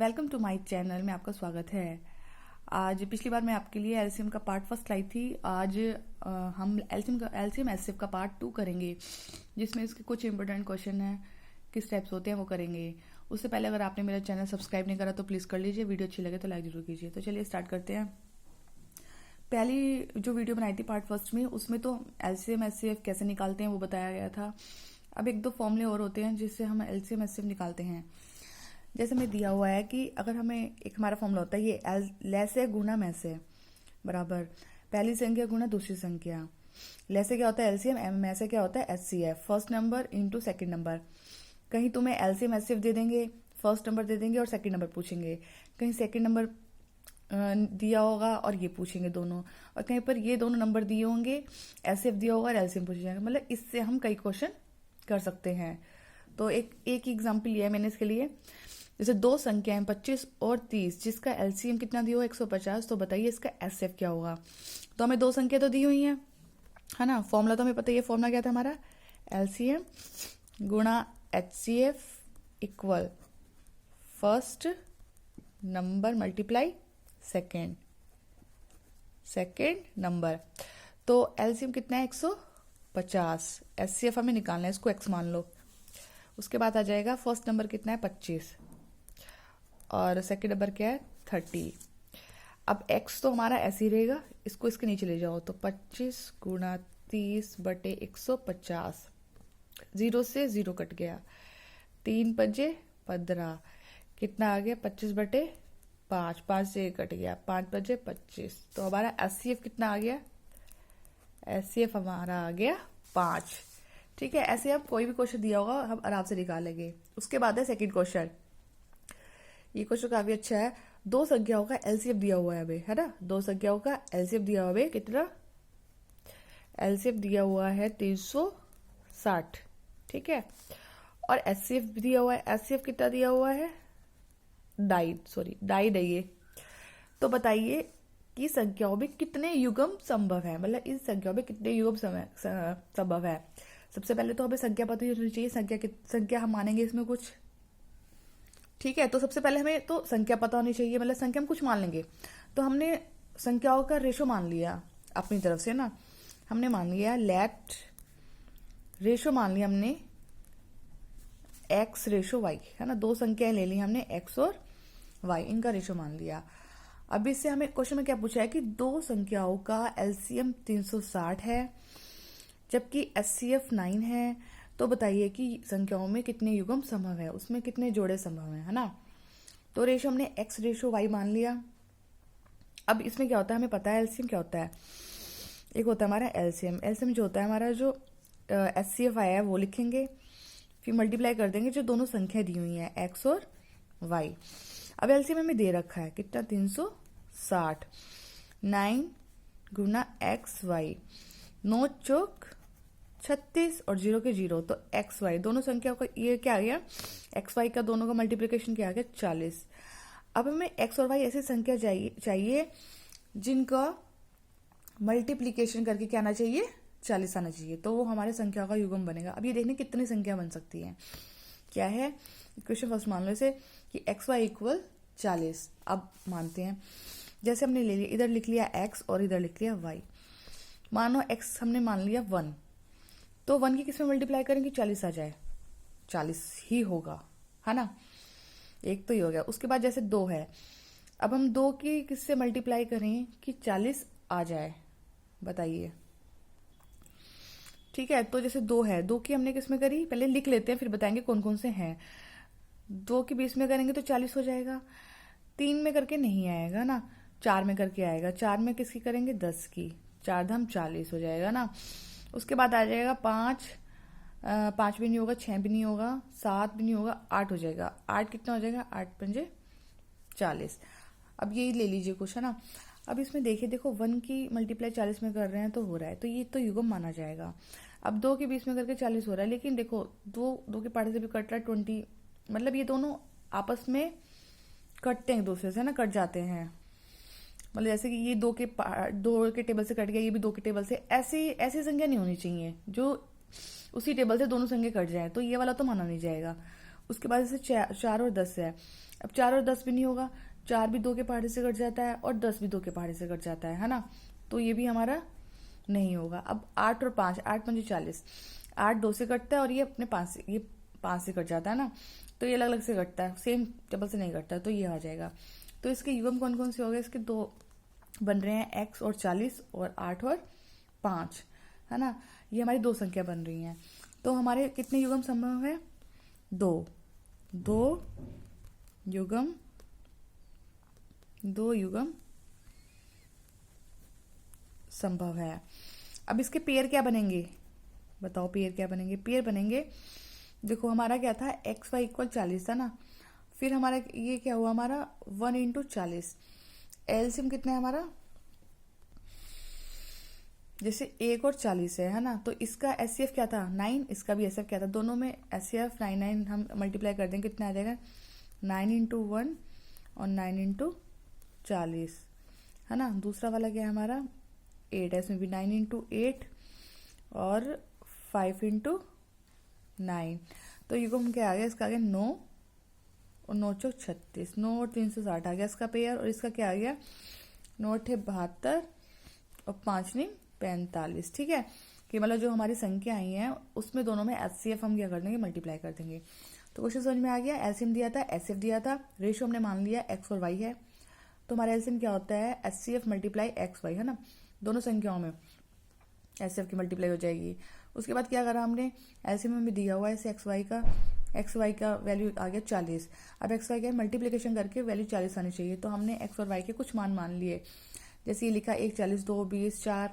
Welcome to my channel में आपका स्वागत है। आज पिछली बार मैं आपके लिए एलसीएम का पार्ट फर्स्ट लाई थी। आज हम एलसीएम एसएफ का पार्ट 2 करेंगे, जिसमें इसके कुछ इंपॉर्टेंट क्वेश्चन हैं, किस स्टेप्स होते हैं वो करेंगे। उससे पहले अगर आपने मेरा चैनल सब्सक्राइब नहीं करा तो प्लीज़ कर लीजिए। वीडियो अच्छी लगे तो लाइक जरूर कीजिए। तो चलिए स्टार्ट करते हैं। पहली जो वीडियो बनाई थी पार्ट फर्स्ट में, उसमें तो एलसीएम एसएफ कैसे निकालते हैं वो बताया गया था। अब एक दो फॉर्मूले और होते हैं जिससे हम एलसीएम एसएफ निकालते हैं। जैसे हमें दिया हुआ है कि अगर हमें एक हमारा फॉर्मूला होता है ये लैसे गुना मैसे बराबर पहली संख्या गुना दूसरी संख्या। लैसे क्या होता है एलसीएम, मैसे क्या होता है HCF, first number into second number. कहीं तुम्हें एलसीएम एचसीएफ दे देंगे, फर्स्ट नंबर दे देंगे और सेकंड नंबर पूछेंगे। कहीं सेकंड नंबर दिया होगा और ये पूछेंगे दोनों, और कहीं पर ये दोनों नंबर दिए होंगे, एचसीएफ दिया होगा और एलसीएम पूछे जाएंगे। मतलब इससे हम कई क्वेश्चन कर सकते हैं। तो एक एग्जाम्पल लिया है मैंने इसके लिए। जैसे दो संख्याएं 25 और 30 जिसका एलसीएम कितना दिया हो 150, तो बताइए इसका एचसीएफ क्या होगा। तो हमें दो संख्या तो दी हुई है ना। फॉर्मूला तो हमें पता है, ये फॉर्मूला क्या था हमारा, एलसीएम गुणा HCF equal first number multiply second number. तो एलसीएम कितना है 150, एचसीएफ हमें निकालना है, इसको एक्स मान लो। उसके बाद आ जाएगा फर्स्ट नंबर कितना है 25 और सेकंड नंबर क्या है 30। अब x तो हमारा ऐसे ही रहेगा, इसको इसके नीचे ले जाओ तो 25 गुणा 30 बटे 150, 0 से 0 कट गया, 3 पंजे 15, कितना आ गया 25 बटे 5, 5 से 1 कट गया, 5 पंजे 25। तो हमारा एचसीएफ कितना आ गया, एचसीएफ हमारा आ गया 5। ठीक है, ऐसे अब कोई भी क्वेश्चन दिया होगा हम आराम से निकालेंगे। उसके बाद है सेकंड क्वेश्चन। ये क्वेश्चन काफी अच्छा है। दो संख्याओं का एलसीएफ दिया हुआ है हमें, है ना। दो संख्याओं का एलसीएफ दिया हुआ है कितना, एलसीएफ दिया हुआ है 360। ठीक है, और एचसीएफ दिया हुआ है, एचसीएफ कितना दिया हुआ है डाइड है ये। तो बताइए कि संख्याओं में कितने युग्म संभव है, मतलब इन संख्याओं में कितने युग्म संभव है। सबसे पहले तो हमें संख्या पता ही होनी चाहिए, संख्या हम मानेंगे इसमें कुछ। ठीक है, तो सबसे पहले हमें तो संख्या पता होनी चाहिए, मतलब संख्या हम कुछ मान लेंगे। तो हमने संख्याओं का रेशो मान लिया अपनी तरफ से ना, हमने मान लिया लेट रेशो, मान लिया हमने एक्स रेशो वाई, है ना। दो संख्याएं ले ली हमने, एक्स और वाई, इनका रेशो मान लिया। अब इससे हमें क्वेश्चन में क्या पूछा है कि दो संख्याओं का एलसीएम 360 है जबकि एचसीएफ 9 है। तो बताइए कि संख्याओं में कितने युग्म संभव है, उसमें कितने जोड़े संभव है ना। तो रेशो हमने एक्स रेशो वाई मान लिया। अब इसमें क्या होता है, हमें पता है एलसीएम क्या होता है। एक होता है हमारा एलसीएम जो होता है हमारा, जो एचसीएफ आया है वो लिखेंगे, फिर मल्टीप्लाई कर देंगे जो दोनों संख्या दी हुई है एक्स और वाई। अब एलसीएम हमें दे रखा है कितना 360, 9 गुना एक्स वाई, 9 चौक 36 और 0 के 0, तो एक्स वाई दोनों संख्याओं का ये क्या आ गया, एक्स वाई का दोनों का मल्टीप्लिकेशन क्या आ गया 40। अब हमें एक्स और वाई ऐसी संख्या चाहिए जिनका मल्टीप्लिकेशन करके क्या आना चाहिए 40 आना चाहिए, तो वो हमारे संख्या का युग्म बनेगा। अब ये देखने कितनी संख्या बन सकती है, क्या है इक्वेशन फर्स्ट मान लो इसे कि एक्स वाई इक्वल 40। अब मानते हैं, जैसे हमने ले लिया, इधर लिख लिया एक्स और इधर लिख लिया वाई। मानो एक्स हमने मान लिया 1, तो 1 की किस में मल्टीप्लाई करेंगे 40 आ जाए, 40 ही होगा, है ना। एक तो ही हो गया। उसके बाद जैसे 2 है, अब हम 2 की किससे मल्टीप्लाई करें कि 40 आ जाए, बताइए। ठीक है, तो जैसे 2 है, 2 की हमने किस में करी, पहले लिख लेते हैं फिर बताएंगे कौन कौन से हैं। 2 की 20 में करेंगे तो 40 हो जाएगा। 3 में करके नहीं आएगा ना, 4 में करके आएगा। 4 में किसकी करेंगे 10 की, 4 धाम 40 हो जाएगा ना। उसके बाद आ जाएगा 5 भी नहीं होगा, 6 भी नहीं होगा, 7 भी नहीं होगा, 8 हो जाएगा। 8 कितना हो जाएगा 8 पंजे 40। अब यही ले लीजिए कुछ, है ना। अब इसमें देखो 1 की मल्टीप्लाई 40 में कर रहे हैं तो हो रहा है, तो ये तो युग्म माना जाएगा। अब 2 के 20 में करके 40 हो रहा है, लेकिन देखो 2 के पार्ट से भी कट रहा है 20, मतलब ये दोनों आपस में कटते हैं एक दूसरे से, है ना, कट जाते हैं। मतलब जैसे कि ये 2 के टेबल से कट गया, ये भी 2 के टेबल से, ऐसी संख्या नहीं होनी चाहिए जो उसी टेबल से दोनों संख्या कट जाए, तो ये वाला तो माना नहीं जाएगा। उसके बाद जैसे 4 और 10 है, अब 4 और 10 भी नहीं होगा, 4 भी 2 के पहाड़े से कट जाता है और 10 भी 2 के पहाड़े से कट जाता है ना, तो ये भी हमारा नहीं होगा। अब 8 और 5, 8 पंजे 40, 8 2 से कटता है और ये अपने 5 से, ये 5 से कट जाता है ना, तो ये अलग अलग से कटता है, सेम टेबल से नहीं कटता है, तो ये आ जाएगा। तो इसके युग्म कौन कौन से हो गए, इसके दो बन रहे हैं, x और 40 और 8 और 5, है ना, ये हमारी दो संख्या बन रही हैं। तो हमारे कितने युग्म संभव है, दो युग्म, दो युग्म संभव है। अब इसके पेयर क्या बनेंगे, बताओ पेयर क्या बनेंगे, पेयर बनेंगे, देखो हमारा क्या था, एक्स वाई इक्वल 40 था ना, फिर हमारा ये क्या हुआ, हमारा 1 इंटू 40, एलसीएम कितना है हमारा, जैसे 1 और 40 है ना, तो इसका एचसीएफ क्या था 9, इसका भी एचसीएफ क्या था, दोनों में एचसीएफ 9 9 हम मल्टीप्लाई कर देंगे, कितना आ जाएगा 9 इंटू 1 और 9 इंटू 40, है ना। दूसरा वाला क्या है हमारा 8 है, इसमें भी 9 इंटू 8 और 5 इंटू 9, तो युग्म क्या आ गया, इसका आ गया 9 और 9 चौक 36, 9 और 360 आ गया इसका पेयर, और इसका क्या आ गया 9 अठे 72 और 5 नहीं 45, ठीक है, कि मतलब जो हमारी संख्या आई है उसमें दोनों में एचसीएफ हम क्या कर देंगे, मल्टीप्लाई कर देंगे। तो क्वेश्चन समझ में आ गया, एलसीएम दिया था, एचसीएफ दिया था, रेशियो हमने मान लिया एक्स और वाई है, तो हमारा एलसीएम क्या होता है, एचसीएफ मल्टीप्लाई एक्स वाई, है ना, दोनों संख्याओं में एचसीएफ की मल्टीप्लाई हो जाएगी। उसके बाद क्या करा हमने, एलसीएम में भी दिया हुआ है ऐसे एक्स वाई का वैल्यू आ गया 40, अब एक्स वाई का मल्टीप्लिकेशन करके वैल्यू 40 आनी चाहिए, तो हमने एक्स और वाई के कुछ मान लिए, जैसे ये लिखा 1 40 2 20 4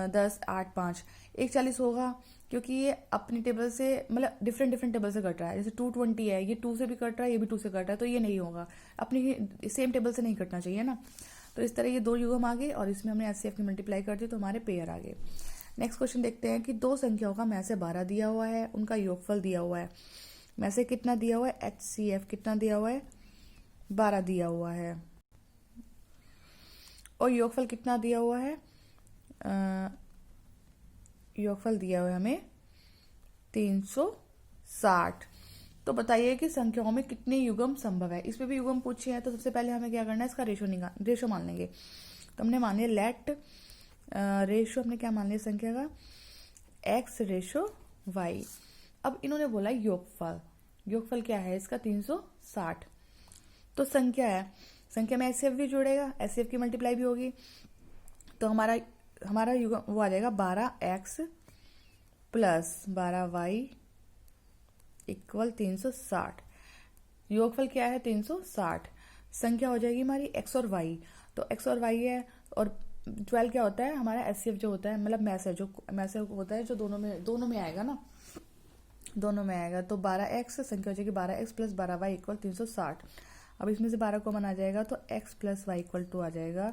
10 8 5, 1 40 होगा क्योंकि ये अपनी टेबल से मतलब डिफरेंट टेबल से कट रहा है, जैसे 220 है, ये 2 से भी कट रहा है, ये भी 2 से कट रहा है, तो ये नहीं होगा, अपनी सेम टेबल से नहीं कटना चाहिए ना। तो इस तरह ये दो युग्म आ गए और इसमें हमने एचसीएफ की मल्टीप्लाई कर दी, तो हमारे पेयर आ गए। नेक्स्ट क्वेश्चन देखते हैं कि दो संख्याओं का में से 12 दिया हुआ है, उनका योगफल दिया हुआ है, में से कितना दिया हुआ है, एचसीएफ कितना दिया हुआ है 12 दिया हुआ है, और योगफल कितना दिया हुआ है, योगफल दिया हुआ है हमें 360। तो बताइए कि संख्याओं में कितने युग्म संभव है, इसमें भी युग्म पूछे हैं, तो सबसे पहले हमें क्या करना है, इसका रेशो मान लेंगे। तो हमने मान लिया लेट रेशो, हमने क्या मान लिया संख्या का एक्स रेशो वाई। अब इन्होंने बोला योगफल, योगफल क्या है इसका 360, तो संख्या है, संख्या में एचसीएफ भी जुड़ेगा, एचसीएफ की मल्टीप्लाई भी होगी, तो हमारा युग्म वो आ जाएगा 12x प्लस 12y इक्वल 360, योगफल क्या है 360, संख्या हो जाएगी हमारी x और y, तो x और y है, और 12 क्या होता है हमारा एचसीएफ जो होता है, मतलब मैसे होता है जो दोनों में आएगा ना, दोनों में आएगा, तो 12x संख्या हो जाएगी 12x प्लस 12y इक्वल 360। अब इसमें से 12 कॉमन आ जाएगा, तो x प्लस वाई इक्वल 2 आ जाएगा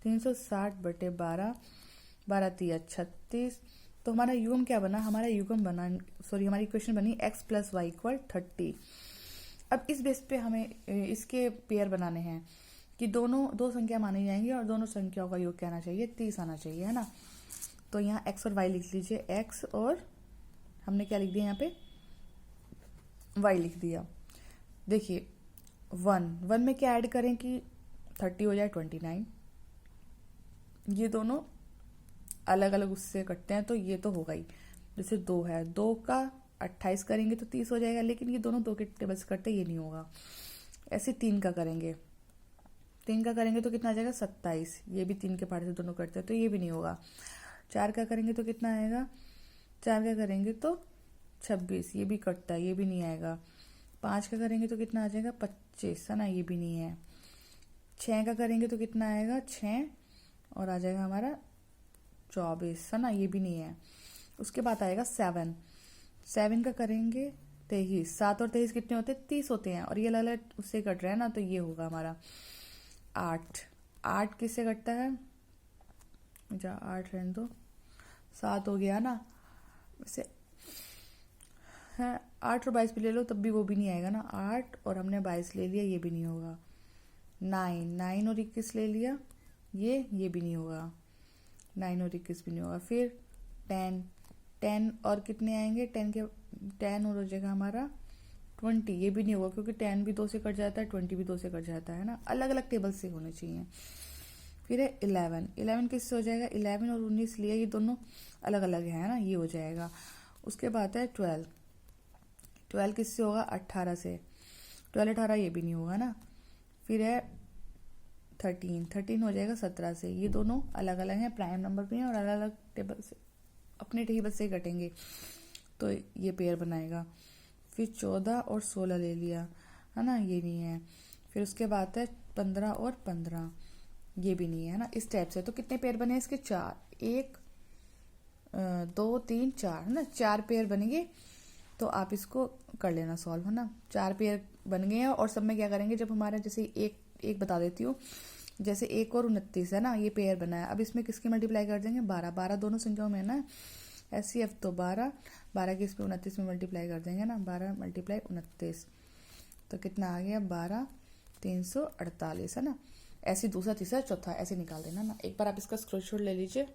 360 बटे 12, 12 3 36, तो हमारा युग्म क्या बना, हमारा युग्म बना, सॉरी हमारी इक्वेशन बनी x प्लस वाई इक्वल 30। अब इस बेस पे हमें इसके पेयर बनाने हैं कि दो संख्या मानी जाएंगी और दोनों संख्याओं का योग क्या आना चाहिए, 30 आना चाहिए, है ना। तो यहाँ x और y लिख लीजिए, x और हमने क्या लिख दिया यहाँ पे y लिख दिया। देखिए 1 में क्या ऐड करें कि 30 हो जाए 29, ये दोनों अलग अलग उससे कटते हैं, तो ये तो होगा ही, जैसे 2 है, 2 का 28 करेंगे तो 30 हो जाएगा, लेकिन ये दोनों 2 के टेबल से कटते, ये नहीं होगा। ऐसे 3 का करेंगे, 3 का करेंगे तो कितना आ जाएगा 27, ये भी 3 के पहाड़े से दोनों कटते हैं, तो ये भी नहीं होगा। 4 का करेंगे तो कितना आएगा, 4 का करेंगे तो 26, ये भी कटता है, ये भी नहीं आएगा। 5 का करेंगे तो कितना आ जाएगा 25, है ना, ये भी नहीं है। 6 का करेंगे तो कितना आएगा 6 और आ जाएगा हमारा 24, है ना, ये भी नहीं है। उसके बाद आएगा 7 का करेंगे 23, 7 और 23 कितने होते हैं 30 होते हैं, और ये अलग अलग उससे कट रहा है ना, तो ये होगा हमारा 8 किससे कटता है, 8 रहने दो, 7 हो गया ना, वैसे है 8 और 22 भी ले लो तब भी वो भी नहीं आएगा ना, 8 और हमने 22 ले लिया, ये भी नहीं होगा। 9 और 21 ले लिया, ये भी नहीं होगा, 9 और 21 भी नहीं होगा। फिर 10 और कितने आएंगे, 10 और हो जाएगा हमारा 20 ये भी नहीं होगा क्योंकि 10 भी 2 से कट जाता है, 20 भी 2 से कट जाता है ना, अलग अलग टेबल से होने चाहिए। फिर है 11 किससे हो जाएगा, 11 और 19 लिया, ये दोनों अलग अलग है ना, ये हो जाएगा। उसके बाद है 12 किससे होगा, 18 से, 18 ये भी नहीं होगा ना। फिर है 13 हो जाएगा 17 से, ये दोनों अलग अलग हैं, प्राइम नंबर भी हैं और अलग अलग टेबल से, अपने टेबल से ही कटेंगे, तो ये पेयर बनाएगा। फिर 14 और 16 ले लिया है ना, ये नहीं है। फिर उसके बाद है 15 और 15, ये भी नहीं है ना, इस टाइप से। तो कितने पेयर बने इसके, 4, 1 2 3 4 है ना, 4 पेयर बनेंगे। तो आप इसको कर लेना सॉल्व है ना, 4 पेयर बन गए हैं। और सब में क्या करेंगे, जब हमारा जैसे एक बता देती हूँ, जैसे 1 और 29 है ना, ये पेयर बना है। अब इसमें किसकी मल्टीप्लाई कर देंगे, 12 दोनों संख्याओं में है ना, SCF तो 12 की इस पे 29 में मल्टीप्लाई कर देंगे ना, 12 × 29, तो कितना आ गया, 12 348 है ना। ऐसे दूसरा तीसरा चौथा ऐसे निकाल देना ना। एक बार आप इसका स्क्रीनशॉट ले लीजिए।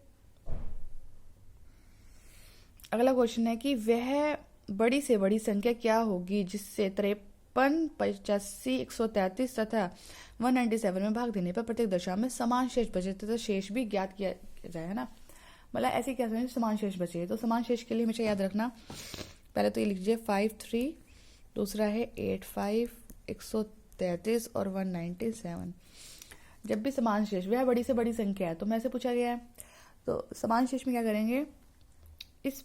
अगला क्वेश्चन है कि वह बड़ी से बड़ी संख्या क्या होगी जिससे 53, 85, 133 तथा 197 में भाग देने पर प्रत्येक दशा में समान शेष बचे तथा शेष भी ज्ञात किया जाए, है ना। मतलब ऐसे क्या समझे, समान शेष बचे। तो समान शेष के लिए हमेशा याद रखना, पहले तो ये लिख लीजिए 53, दूसरा है 85, 133 और 197। जब भी समान शेष, वह बड़ी से बड़ी संख्या है, तो मैं से पूछा गया है, तो समान शेष में क्या करेंगे, इस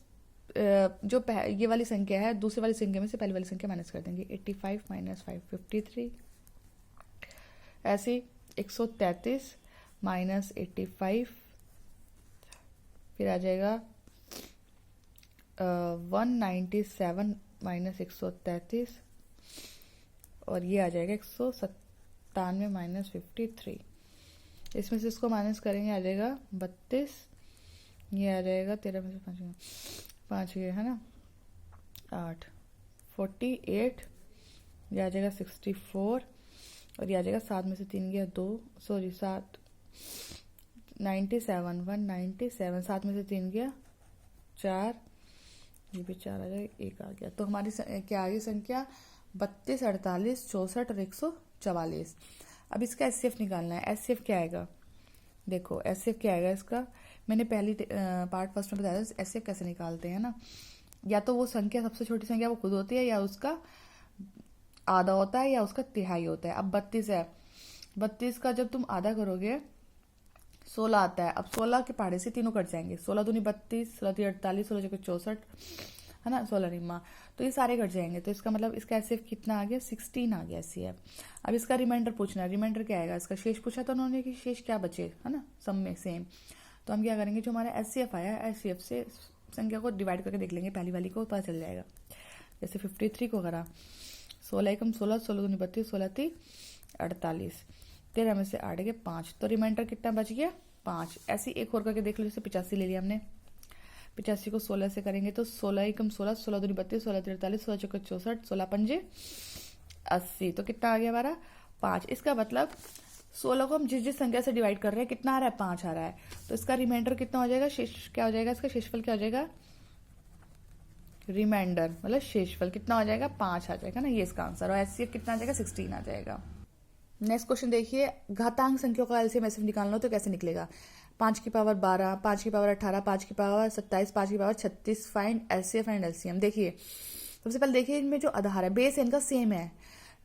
जो ये वाली संख्या है, दूसरी वाली संख्या में से पहली वाली संख्या माइनस कर देंगे। 85 - 5 53, ऐसे 133 - 85, फिर आ जाएगा 197 - 133, और ये आ जाएगा 197 - 53। इसमें से इसको माइनस करेंगे, आ जाएगा 32, ये आ जाएगा 13 में से 5 ये है ना 8, 48, ये आ जाएगा 64, और ये आ जाएगा 7 में से 3 गया 2, सॉरी 7, 97 197, 7 में से 3 गया 4, ये भी 4 आ जाएगा, 1 आ गया। तो हमारी क्या आ गई संख्या, 32, 48, 64 और 144। अब इसका SCF निकालना है। SCF क्या आएगा, देखो SCF क्या आएगा इसका, मैंने पहली पार्ट फर्स्ट में बताया था SCF कैसे निकालते हैं ना। या तो वो संख्या, सबसे छोटी संख्या वो खुद होती है, या उसका आधा होता है, या उसका तिहाई होता है। अब 32 है, 32 का जब तुम आधा करोगे 16 आता है। अब 16 के पहाड़े से तीनों कट जाएंगे, 16 दूनी 32, 16 तीन 48, 16 चौके 64 है ना, 16 निम्मा, तो ये सारे कट जाएंगे। तो इसका मतलब इसका SCF कितना आ गया, 16 आ गया SCF। अब इसका रिमाइंडर पूछना है, रिमाइंडर क्या आएगा, इसका शेष पूछा था उन्होंने कि शेष क्या बचे, है ना, सब में सेम। तो हम क्या करेंगे, जो हमारा SCF आया, SCF से संख्या को डिवाइड करके देख लेंगे, पहली वाली को पता चल जाएगा। जैसे 53 को करा, 16 एकम 16, 16 दूनी 32, 16 तीन 48, 13 में से 8 गए 5, तो रिमाइंडर कितना बच गया, 5। ऐसे एक और करके देख लो, जैसे 85 ले लिया हमने, 85 को 16 से करेंगे तो 16 एकम 16, 16 दूनी 32, 16 तीन 48, 16 चौके 64, 16 पंजे 80, तो कितना आ गया हमारा, 5। इसका मतलब 16 को हम जिस जिस संख्या से डिवाइड कर रहे हैं कितना आ रहा है, 5 आ रहा है। तो इसका रिमाइंडर कितना हो जाएगा, शेष क्या हो जाएगा, इसका शेषफल क्या हो जाएगा, रिमाइंडर मतलब शेषफल कितना हो जाएगा, 5 आ जाएगा ना, ये इसका आंसर। और SCF कितना आ जाएगा, 16 आ जाएगा। नेक्स्ट क्वेश्चन देखिए, घातांक संख्याओं का LCM SCF निकालना हो तो कैसे निकलेगा। 5 की पावर 12, 5 की पावर 18, 5 की पावर 27, 5 की power 36, find SCF and LCM। देखिए सबसे पहले देखिए, इनमें जो आधार है बेस इनका सेम है।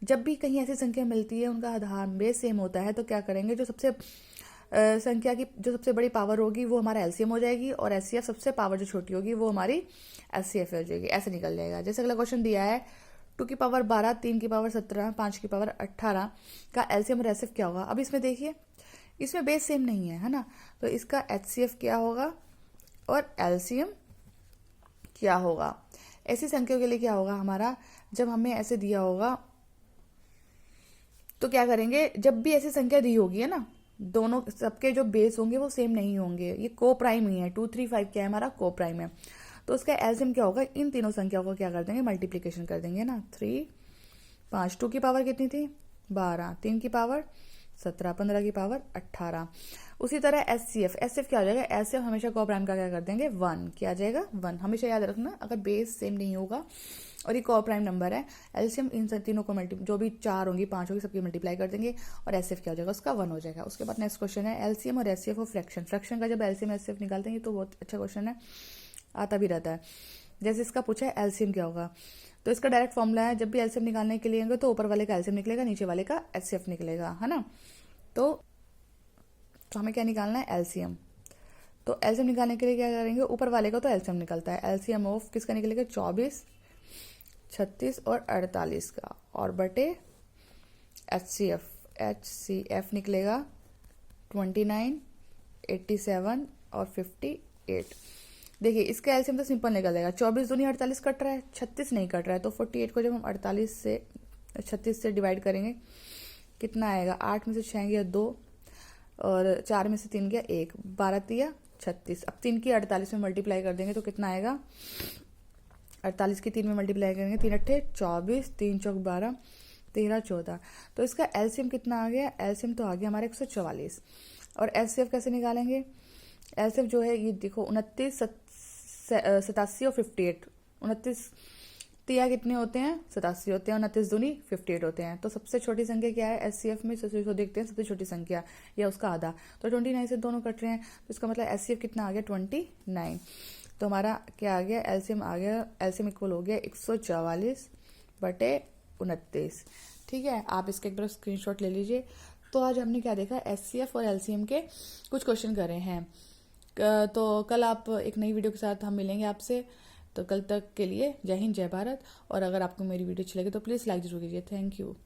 जब भी कहीं ऐसी संख्या मिलती है उनका आधार बेस सेम होता है, तो क्या करेंगे, जो सबसे संख्या की जो सबसे बड़ी पावर होगी वो हमारा LCM हो जाएगी, और SCF सबसे पावर जो छोटी होगी वो हमारी SCF हो जाएगी। ऐसे निकल जाएगा। जैसे अगला क्वेश्चन दिया है, 2 की पावर 12, 3 की पावर 17, 5 की पावर 18 का LCM और SCF क्या होगा। अब इसमें देखिए, इसमें बेस सेम नहीं है ना, तो इसका HCF क्या होगा और LCM क्या होगा। ऐसी संख्याओं के लिए क्या होगा हमारा, जब हमें ऐसे दिया होगा तो क्या करेंगे, जब भी ऐसी संख्या दी होगी है ना, दोनों सबके जो बेस होंगे वो सेम नहीं होंगे, ये को प्राइम ही है। 2 3 5 क्या है हमारा, को प्राइम है। तो उसका LCM क्या होगा, इन तीनों संख्याओं को क्या कर देंगे, मल्टीप्लीकेशन कर देंगे ना। 3 5, 2 की पावर कितनी थी 12, 3 की पावर 17, 15 की पावर 18। उसी तरह SCF क्या हो जाएगा, SCF हमेशा को प्राइम का क्या कर देंगे 1, क्या आ जाएगा 1। हमेशा याद रखना, अगर बेस सेम नहीं होगा और ये को प्राइम नंबर है। एलसीएम इन तीनों को जो भी 4 होंगी 5 होगी सबकी मल्टीप्लाई कर देंगे और एचसीएफ क्या हो जाएगा उसका 1 हो जाएगा। उसके बाद नेक्स्ट क्वेश्चन है एलसीएम और एचसीएफ ऑफ फ्रैक्शन। फ्रैक्शन का जब एलसीएम एचसीएफ निकालते हैं तो बहुत अच्छा क्वेश्चन है, आता भी रहता है। जैसे इसका पूछा है एलसीएम क्या होगा, तो इसका डायरेक्ट फॉर्मूला है जब भी एलसीएम निकालने के लिए तो ऊपर वाले का एलसीएम निकलेगा, नीचे वाले का एचसीएफ निकलेगा, है ना। तो हमें क्या निकालना है एलसीएम। तो एलसीएम निकालने के लिए क्या करेंगे, ऊपर वाले का तो एलसीएम निकलता है, एलसीएम ऑफ किसका निकलेगा 24, 36 और 48 का, और बटे एचसीएफ निकलेगा 29, 87 और 58। देखिए इसका एलसीएम तो सिंपल निकल जाएगा, 24 दूनी 48 कट रहा है, 36 नहीं कट रहा है, तो 48 को जब हम 36 से डिवाइड करेंगे कितना आएगा, 8 में से 6 गया 2 और 4 में से 3 गया 1, 12 तिया 36। अब 3 की 48 में मल्टीप्लाई कर देंगे तो कितना आएगा, 48 की 3 में मल्टीप्लाई करेंगे 3 अट्ठे 24, 3 चौक 12, 13 14। तो इसका एलसीएम कितना आ गया, एलसीएम तो आ गया हमारा 144। और एचसीएफ कैसे निकालेंगे, एचसीएफ जो है ये देखो 29, 87 और 58। 29 तिया कितने होते हैं 87 होते हैं, 29 दूनी 58 होते हैं। तो सबसे छोटी संख्या क्या है एचसीएफ में, सबसे देखते हैं सबसे छोटी संख्या या उसका आधा, तो 29 से दोनों कट रहे हैं, तो इसका मतलब एचसीएफ कितना आ गया 29। तो हमारा क्या आ गया एलसीएम आ गया, एलसीएम इक्वल हो गया 144 बटे 29। ठीक है, आप इसके एक बार स्क्रीनशॉट ले लीजिए। तो आज हमने क्या देखा, एचसीएफ और एलसीएम के कुछ क्वेश्चन करे हैं। तो कल आप एक नई वीडियो के साथ हम मिलेंगे आपसे। तो कल तक के लिए जय हिंद जय भारत। और अगर आपको मेरी वीडियो अच्छी लगे तो प्लीज़ लाइक जरूर कीजिए। Thank you.